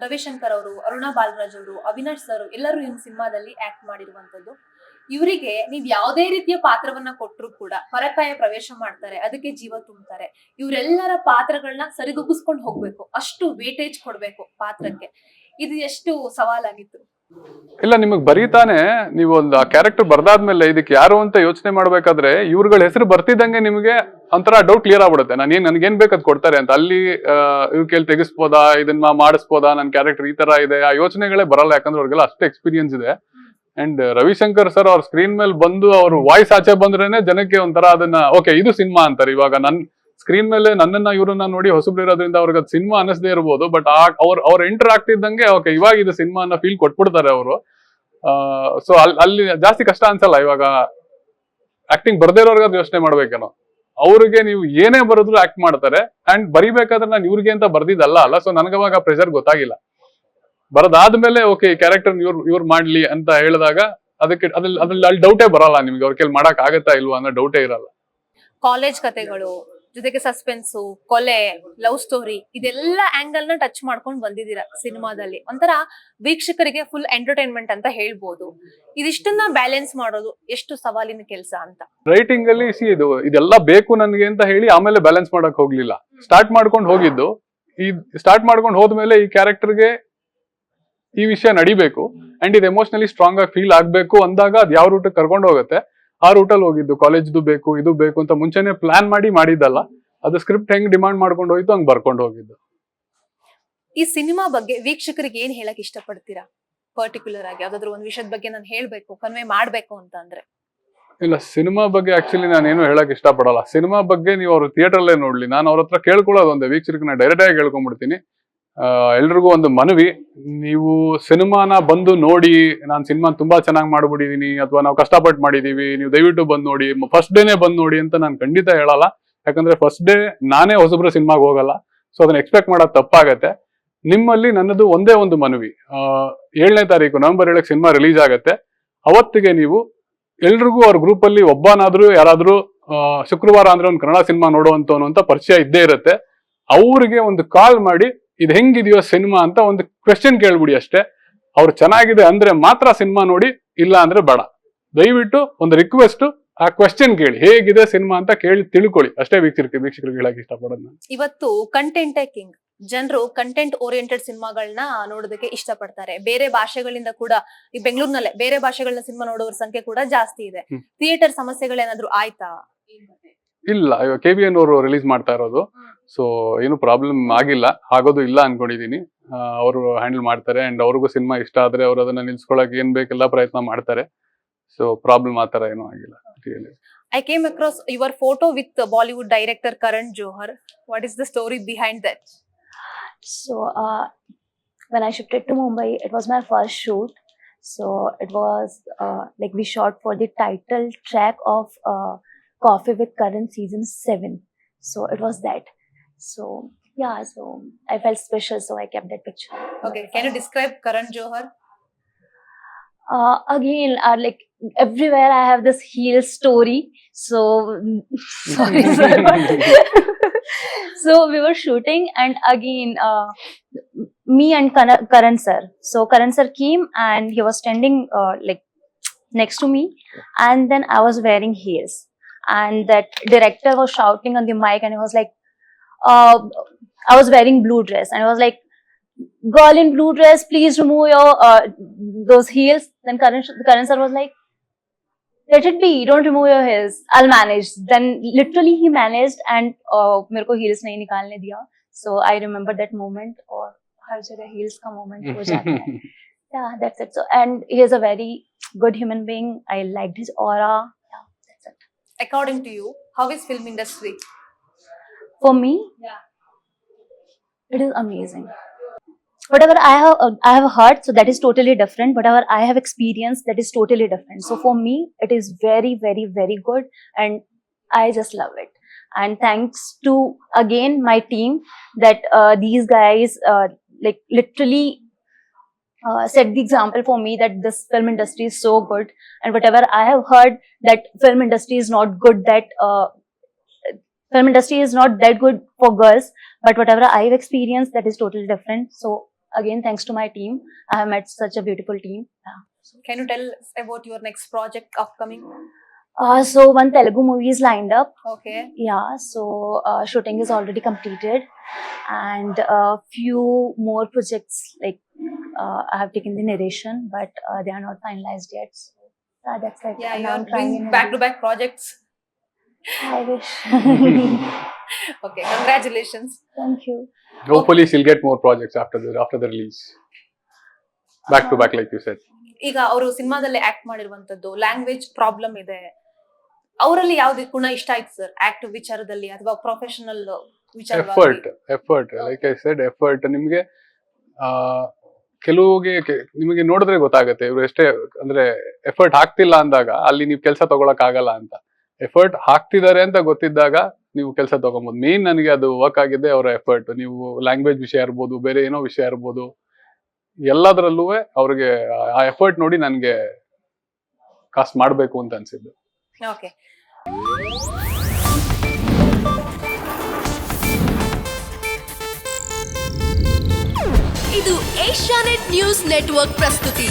ರವಿಶಂಕರ್ ಅವರು, ಅರುಣಾ ಬಾಲರಾಜ್ ಅವರು, ಅವಿನಾಶ್ ಸರ್ ಎಲ್ಲರೂ ಈ ಸಿನಿಮಾದಲ್ಲಿ ಆಕ್ಟ್ ಮಾಡಿರುವಂತದ್ದು. ಇವರಿಗೆ ನೀವ್ ಯಾವುದೇ ರೀತಿಯ ಪಾತ್ರವನ್ನ ಕೊಟ್ಟರು ಕೂಡ ಹೊರಕಾಯ ಪ್ರವೇಶ ಮಾಡ್ತಾರೆ, ಅದಕ್ಕೆ ಜೀವ ತುಂಬ್ತಾರೆ. ಇವರೆಲ್ಲರ ಪಾತ್ರಗಳನ್ನ ಸರಿದೂಗಿಸ್ಕೊಂಡು ಹೋಗ್ಬೇಕು, ಅಷ್ಟು ವೇಟೇಜ್ ಕೊಡ್ಬೇಕು ಪಾತ್ರಕ್ಕೆ. ಇದು ಎಷ್ಟು ಸವಾಲಾಗಿತ್ತು? ಇಲ್ಲ, ನಿಮಗ್ ಬರೀತಾನೆ ನೀವು ಒಂದು ಕ್ಯಾರೆಕ್ಟರ್ ಬರ್ದಾದ್ಮೇಲೆ ಇದಕ್ಕೆ ಯಾರು ಅಂತ ಯೋಚನೆ ಮಾಡ್ಬೇಕಾದ್ರೆ ಇವ್ರಗಳ ಹೆಸರು ಬರ್ತಿದ್ದಂಗೆ ನಿಮಗೆ ಒಂಥರ ಡೌಟ್ ಕ್ಲಿಯರ್ ಆಗ್ಬಿಡುತ್ತೆ. ನನ್ಗೇನ್ ಬೇಕದ್ ಕೊಡ್ತಾರೆ ಅಂತ. ಅಲ್ಲಿ ಇವ್ ಕೇಳಿ ತೆಗಿಸ್ಬೋದಾ, ಇದನ್ನ ಮಾಡಿಸ್ಬೋದಾ, ನನ್ ಕ್ಯಾರೆಕ್ಟರ್ ಈ ತರ ಇದೆ, ಆ ಯೋಚನೆಗಳೇ ಬರಲ್ಲ. ಯಾಕಂದ್ರೆ ಅವ್ರಿಗೆಲ್ಲ ಅಷ್ಟೇ ಎಕ್ಸ್ಪೀರಿಯನ್ಸ್ ಇದೆ. ಅಂಡ್ ರವಿಶಂಕರ್ ಸರ್ ಅವ್ರ ಸ್ಕ್ರೀನ್ ಮೇಲೆ ಬಂದು ಅವ್ರ ವಾಯ್ಸ್ ಆಚೆ ಬಂದ್ರೇನೆ ಜನಕ್ಕೆ ಒಂಥರ ಅದನ್ನ ಓಕೆ ಇದು ಸಿನಿಮಾ ಅಂತಾರೆ. ಇವಾಗ ನನ್ ಸ್ಕ್ರೀನ್ ಮೇಲೆ ನನ್ನನ್ನ ಇವ್ರನ್ನ ನೋಡಿ ಹೊಸಬ್ರು ಇರೋದ್ರಿಂದ ಅವ್ರಿಗೆ ಅದು ಸಿನಿಮಾ ಅನ್ನಿಸದೇ ಇರ್ಬೋದು, ಬಟ್ ಅವ್ರ ಎಂಟರ್ ಆಗ್ತಿದ್ದಂಗೆ ಓಕೆ ಇವಾಗ ಇದು ಸಿನಿಮಾ ಅನ್ನೋ ಫೀಲ್ ಕೊಟ್ಬಿಡ್ತಾರೆ ಅವರು. ಸೊ ಅಲ್ಲಿ ಜಾಸ್ತಿ ಕಷ್ಟ ಅನ್ಸಲ್ಲ. ಇವಾಗ ಆಕ್ಟಿಂಗ್ ಬರ್ದೇ ಇರೋರ್ಗೆ ಅದು ಯೋಚನೆ ಮಾಡ್ಬೇಕೇನೋ. ಅವ್ರಿಗೆ ನೀವು ಏನೇ ಬರೆದ್ರು ಆಕ್ಟ್ ಮಾಡ್ತಾರೆ. ಅಂಡ್ ಬರಿಬೇಕಾದ್ರೆ ನಾನು ಇವ್ರಿಗೆ ಅಂತ ಬರ್ದಿದ್ದಲ್ಲ ಅಲ್ಲ. ಸೊ ನನಗವಾಗ ಪ್ರೆಷರ್ ಗೊತ್ತಾಗಿಲ್ಲ. ಬರದಾದ್ಮೇಲೆ ಓಕೆ ಈ ಕ್ಯಾರೆಕ್ಟರ್ ಇವ್ರು ಮಾಡ್ಲಿ ಅಂತ ಹೇಳಿದಾಗ ಅದಕ್ಕೆ ಅದ್ರಲ್ಲಿ ಅಲ್ಲಿ ಡೌಟೇ ಬರಲ್ಲ ನಿಮ್ಗೆ. ಅವ್ರ ಕೈಲಿ ಮಾಡಕ್ ಆಗತ್ತಾ ಇಲ್ವಾ ಅನ್ನೋ ಡೌಟೇ ಇರಲ್ಲ. ಕಾಲೇಜ್ ಕತೆಗಳು ಜೊತೆಗೆ ಸಸ್ಪೆನ್ಸು, ಕೊಲೆ, ಲವ್ ಸ್ಟೋರಿ ಇದೆಲ್ಲ ಆಂಗಲ್ ನ ಟಚ್ ಮಾಡ್ಕೊಂಡು ಬಂದಿದ್ದೀರಾ ಸಿನಿಮಾದಲ್ಲಿ. ಒಂಥರ ವೀಕ್ಷಕರಿಗೆ ಫುಲ್ ಎಂಟರ್ಟೈನ್ಮೆಂಟ್ ಅಂತ ಹೇಳ್ಬೋದು. ಇದಿಷ್ಟನ್ನ ಬ್ಯಾಲೆನ್ಸ್ ಮಾಡೋದು ಎಷ್ಟು ಸವಾಲಿನ ಕೆಲಸ ಅಂತ. ರೈಟಿಂಗ್ ಅಲ್ಲಿ ಇದೆಲ್ಲ ಬೇಕು ನನ್ಗೆ ಅಂತ ಹೇಳಿ ಆಮೇಲೆ ಬ್ಯಾಲೆನ್ಸ್ ಮಾಡಕ್ ಹೋಗ್ಲಿಲ್ಲ. ಸ್ಟಾರ್ಟ್ ಮಾಡ್ಕೊಂಡು ಹೋಗಿದ್ದು. ಈ ಸ್ಟಾರ್ಟ್ ಮಾಡ್ಕೊಂಡು ಹೋದ್ಮೇಲೆ ಈ ಕ್ಯಾರೆಕ್ಟರ್ಗೆ ಈ ವಿಷಯ ನಡಿಬೇಕು ಅಂಡ್ ಇದು ಎಮೋಷನಲಿ ಸ್ಟ್ರಾಂಗ್ ಆಗಿ ಫೀಲ್ ಆಗ್ಬೇಕು ಅಂದಾಗ ಅದ್ ಯಾವ ರೂಟ್ ಕರ್ಕೊಂಡು ಹೋಗುತ್ತೆ ಆ ರೂಟಲ್ಲಿ ಹೋಗಿದ್ದು. ಕಾಲೇಜ್ದು ಬೇಕು ಇದು ಬೇಕು ಅಂತ ಮುಂಚೆನೆ ಪ್ಲಾನ್ ಮಾಡಿದ್ದಲ್ಲ. ಅದು ಸ್ಕ್ರಿಪ್ಟ್ ಹೆಂಗ್ ಡಿಮಾಂಡ್ ಮಾಡ್ಕೊಂಡು ಹೋಯ್ತು ಹಂಗ್ ಬರ್ಕೊಂಡು ಹೋಗಿದ್ದು. ಈ ಸಿನಿಮಾ ಬಗ್ಗೆ ವೀಕ್ಷಕರಿಗೆ ಏನ್ ಹೇಳಕ್ ಇಷ್ಟಪಡ್ತೀರಾ? ಪರ್ಟಿಕ್ಯುಲರ್ ಆಗಿ ಯಾವ್ದಾದ್ರು ಒಂದ್ ವಿಷಯದ ಬಗ್ಗೆ ನಾನು ಹೇಳ್ಬೇಕು, ಕನ್ವೆ ಮಾಡ್ಬೇಕು ಅಂತ ಅಂದ್ರೆ? ಇಲ್ಲ, ಸಿನಿಮಾ ಬಗ್ಗೆ ಆಕ್ಚುಲಿ ನಾನೇನು ಹೇಳಕ್ ಇಷ್ಟಪಡಲ್ಲ. ಸಿನಿಮಾ ಬಗ್ಗೆ ನೀವು ಅವ್ರು ಥಿಯೇಟರ್ಲ್ಲೇ ನೋಡ್ಲಿ. ನಾನು ಅವ್ರ ಹತ್ರ ಕೇಳ್ಕೊಳ್ಳೋದು ಒಂದೇ, ವೀಕ್ಷಕರನ್ನ ಡೈರೆಕ್ಟ್ ಆಗಿ ಕೇಳ್ಕೊಂಡ್ಬಿಡ್ತೀನಿ. ಎಲ್ರಿಗೂ ಒಂದು ಮನವಿ, ನೀವು ಸಿನಿಮಾನ ಬಂದು ನೋಡಿ, ನಾನು ಸಿನಿಮಾ ತುಂಬಾ ಚೆನ್ನಾಗಿ ಮಾಡ್ಬಿಟ್ಟಿದೀನಿ ಅಥವಾ ನಾವು ಕಷ್ಟಪಟ್ಟು ಮಾಡಿದೀವಿ, ನೀವು ದಯವಿಟ್ಟು ಬಂದು ನೋಡಿ, ಫಸ್ಟ್ ಡೇನೆ ಬಂದು ನೋಡಿ ಅಂತ ನಾನು ಖಂಡಿತ ಹೇಳಲ್ಲ. ಯಾಕಂದ್ರೆ ಫಸ್ಟ್ ಡೇ ನಾನೇ ಹೊಸಬ್ರು ಸಿನಿಮಾಗೆ ಹೋಗಲ್ಲ. ಸೊ ಅದನ್ನ ಎಕ್ಸ್ಪೆಕ್ಟ್ ಮಾಡೋದು ತಪ್ಪಾಗತ್ತೆ. ನಿಮ್ಮಲ್ಲಿ ನನ್ನದು ಒಂದೇ ಒಂದು ಮನವಿ, 7ನೇ ತಾರೀಕು ನವೆಂಬರ್ 7ಕ್ಕೆ ಸಿನಿಮಾ ರಿಲೀಸ್ ಆಗತ್ತೆ. ಅವತ್ತಿಗೆ ನೀವು ಎಲ್ರಿಗೂ ಅವ್ರ ಗ್ರೂಪ್ ಅಲ್ಲಿ ಒಬ್ಬನಾದ್ರೂ ಯಾರಾದ್ರೂ ಶುಕ್ರವಾರ ಅಂದ್ರೆ ಒಂದು ಕನ್ನಡ ಸಿನಿಮಾ ನೋಡುವಂತವನು ಅಂತ ಪರಿಚಯ ಇದ್ದೇ ಇರುತ್ತೆ. ಅವ್ರಿಗೆ ಒಂದು ಕಾಲ್ ಮಾಡಿ ಇದು ಹೆಂಗಿದೆಯೋ ಸಿನಿಮಾ ಅಂತ ಒಂದು ಕ್ವೆಶ್ಚನ್ ಕೇಳ್ಬಿಡಿ ಅಷ್ಟೇ. ಅವ್ರು ಚೆನ್ನಾಗಿದೆ ಅಂದ್ರೆ ಮಾತ್ರ ಸಿನಿಮಾ ನೋಡಿ, ಇಲ್ಲ ಅಂದ್ರೆ ಬೇಡ. ದಯವಿಟ್ಟು ಒಂದು ರಿಕ್ವೆಸ್ಟ್, ಆ ಕ್ವೆಶ್ಚನ್ ಕೇಳಿ ಹೇಗಿದೆ ಸಿನಿಮಾ ಅಂತ ಕೇಳಿ ತಿಳ್ಕೊಳ್ಳಿ ಅಷ್ಟೇ. ವೀಕ್ಷಕರಿಗೆ ಹೇಳಕ್ ಇಷ್ಟಪಡೋದು ನಾನು. ಇವತ್ತು ಕಂಟೆಂಟ್ ಕಿಂಗ್, ಜನರು ಕಂಟೆಂಟ್ ಓರಿಯೆಂಟೆಡ್ ಸಿನಿಮಾಗಳನ್ನ ನೋಡೋದಕ್ಕೆ ಇಷ್ಟಪಡ್ತಾರೆ. ಬೇರೆ ಭಾಷೆಗಳಿಂದ ಕೂಡ ಈ ಬೆಂಗಳೂರಿನಲ್ಲೇ ಬೇರೆ ಭಾಷೆಗಳನ್ನ ಸಿನಿಮಾ ನೋಡೋರ ಸಂಖ್ಯೆ ಕೂಡ ಜಾಸ್ತಿ ಇದೆ. ಥಿಯೇಟರ್ ಸಮಸ್ಯೆಗಳೇನಾದ್ರೂ ಆಯ್ತಾ? ಇಲ್ಲ, ಇವಾಗ KVN ಅವರು ರಿಲೀಸ್ ಮಾಡ್ತಾ ಇರೋದು. ಸೊ ಏನು ಪ್ರಾಬ್ಲಮ್ ಆಗಿಲ್ಲ, ಆಗೋದು ಇಲ್ಲ ಅನ್ಕೊಂಡಿದೀನಿ. ಅವರು ಹ್ಯಾಂಡಲ್ ಮಾಡ್ತಾರೆ ಅಂಡ್ ಅವ್ರಿಗೂ ಸಿನಿಮಾ ಇಷ್ಟ ಆದ್ರೆ ಅವ್ರು ಅದನ್ನ ನಿಲ್ಸ್ಕೊಳಕ್ ಏನ್ ಬೇಕೆಲ್ಲ ಪ್ರಯತ್ನ ಮಾಡ್ತಾರೆ. ಸೊ ಪ್ರಾಬ್ಲಮ್ ಆ ತರ ಏನೂ ಆಗಿಲ್ಲ. I came across your photo with Bollywood director Karan Johar. What is the story behind that? So when I shifted to Mumbai, it was my first shoot. So it was like we shot for the title track of Coffee with Karan season 7. So it was that. So yeah, so I felt special, so I kept that picture. Okay, can you describe Karan Johar? Again, like everywhere I have this heel story. So sorry sir. So we were shooting and again me and Karan sir. So Karan sir came and he was standing like next to me, and then I was wearing heels and that director was shouting on the mic and he was like I was wearing blue dress and I was like, girl in blue dress, please remove your those heels. Then Karan sir was like, let it be, don't remove your heels, I'll manage. Then literally he managed and मेरे को heels नहीं निकालने दिया. So I remember that moment. और हर जगह heels का moment हो जाता है. Yeah, that's it. So and he is a very good human being. I liked his aura. Yeah, that's it. According to you, how is film industry? For me, Yeah. it is amazing. Whatever I have heard, so that is totally different. Whatever I have experienced, that is totally different. So for me, it is very, very, very good, and I just love it. And thanks to again my team that these guys like literally set the example for me that this film industry is so good. And whatever I have heard that film industry is not good, that film industry is not that good for girls, but whatever I've experienced, that is totally different. So again, thanks to my team, I have met such a beautiful team. Yeah. Can you tell us about your next project upcoming? So one Telugu movie is lined up. Okay. Yeah, so shooting is already completed, and few more projects like I have taken the narration, but they are not finalized yet. So that's it. Yeah, And you now are I'm trying doing in back-to-back projects. I wish. Okay, congratulations. Thank you. Hopefully she'll get more projects after the release. Back to back, like you said. ಈಗ ಅವರು ಸಿನಿಮಾದಲ್ಲಿ act ಮಾಡಿರುವಂತದ್ದು language problem ಇದೆ, ಅವರಲ್ಲಿ ಯಾವ್ದು ಗುಣ ಇಷ್ಟ ಆಯ್ತು ಸರ್ ಆಕ್ಟ್ ವಿಚಾರದಲ್ಲಿ ಅಥವಾ ಪ್ರೊಫೆಷನಲ್ ವಿಚಾರವಾಗಿ? Effort like I said, effort. ನಿಮ್ಗೆ ಕೆಲವಿಗೆ ನಿಮಗೆ ನೋಡಿದ್ರೆ ಗೊತ್ತಾಗುತ್ತೆ ಇವ್ರು ಎಷ್ಟೇ ಅಂದ್ರೆ ಎಫರ್ಟ್ ಹಾಕ್ತಿಲ್ಲ ಅಂದಾಗ ಅಲ್ಲಿ ನೀವು ಕೆಲಸ ತಗೊಳಕ್ ಆಗಲ್ಲ ಅಂತ. ಎಫರ್ಟ್ ಹಾಕ್ತಿದ್ದಾರೆ ಅಂತ ಗೊತ್ತಿದ್ದಾಗ ನೀವು ಕೆಲಸ ತಗೊಬಹುದು. ಮೇನ್ ನನಗೆ ಅದು ವರ್ಕ್ ಆಗಿದೆ ಅವರ ಎಫರ್ಟ್. ನೀವು ಲ್ಯಾಂಗ್ವೇಜ್ ವಿಷಯ ಇರ್ಬೋದು, ಬೇರೆ ಏನೋ ವಿಷಯ ಇರ್ಬೋದು, ಎಲ್ಲದರಲ್ಲೂ ಅವ್ರಿಗೆ ಆ ಎಫರ್ಟ್ ನೋಡಿ ನನ್ಗೆ ಕಾಸ್ಟ್ ಮಾಡ್ಬೇಕು ಅಂತ ಅನ್ಸಿದ್ದು. ಓಕೆ. ಇದು ಏಷ್ಯಾನೆಟ್ ನ್ಯೂಸ್ ನೆಟ್ವರ್ಕ್ ಪ್ರಸ್ತುತಿ.